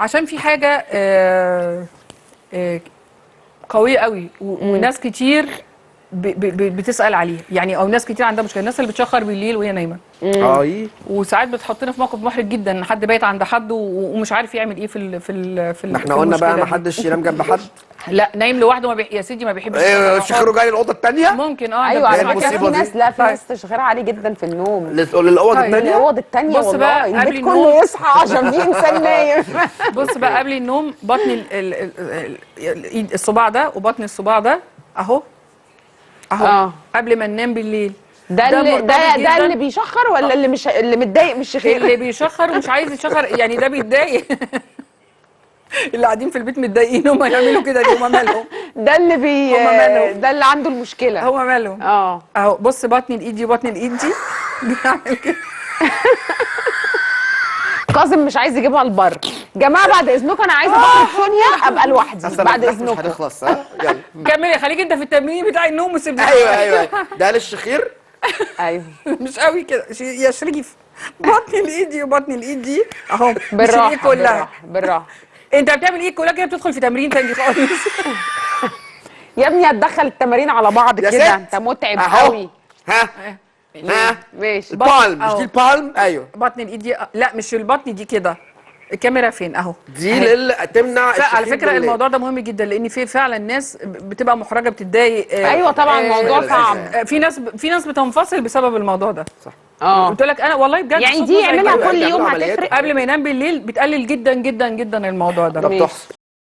عشان في حاجه قويه قوي وناس كتير بتسال عليه، يعني او ناس كتير عندها مشكله، الناس اللي بتشخر بالليل وهي نايمه. وساعات بتحطنا في موقف محرج جدا ان حد بايت عند حد ومش عارف يعمل ايه ما احنا قلنا بقى ما حدش ينام جنب حد. لا نايم لوحده يا سيدي ما بيحبش شخيره جاي الاوضه الثانيه ممكن. ايوه على فكره في المصيبة ناس، دي. لا في ناس تشخيرها عالي جدا في النوم للاوض الثانيه. الاوض الثانيه بص بقى والله قبل البيت النوم كله يصحى عشان في انسان نايم. بص بقى قبل النوم بطن الصباع ده وبطن الصباع ده اهو قبل ما ننام بالليل. ده اللي بيشخر ولا اللي مش اللي متضايق من الشخير؟ اللي بيشخر ومش عايز يشخر، يعني ده بيتضايق. اللي قاعدين في البيت متضايقين هم يعملوا كده ليه؟ هم مالهم؟ ده اللي ده اللي عنده المشكله. هم مالهم؟ اهو بص بطن الايد دي وبطن الايد دي بيعمل كده. كاظم مش عايز يجيبها البر. جماعه بعد اذنكم انا عايزه بطن سونيا ابقى لوحدي بعد اذنكم. مش هتخلص. يلا كملي خليك انت في التمرين بتاع النوم وسيبني. ايوه ده للشخير. ايوه مش قوي كده يا شريف. بطن الايد دي وبطن الايد دي اهو بالراحه كلها بالراحه. انت بتعمل ايه كلها كده؟ بتدخل في تمرين تاني خالص. يا ابني هتدخل التمارين على بعض كده، انت متعب قوي. ها ماشي. البالم مش دي البالم؟ ايوه بطن الايد دي لا مش البطن دي كده. الكاميرا فين؟ اهو دي تمنع الشخير. على فكره الموضوع ده مهم جدا لان في فعلا ناس بتبقى محرجه بتتضايق. ايوه طبعا الموضوع صعب. في ناس بتنفصل بسبب الموضوع ده. صح. قلت لك انا والله بجد يعني دي يعملها كل يوم هتفرق. قبل ما ينام بالليل بتقلل جدا جدا جدا الموضوع ده. طب تحفه.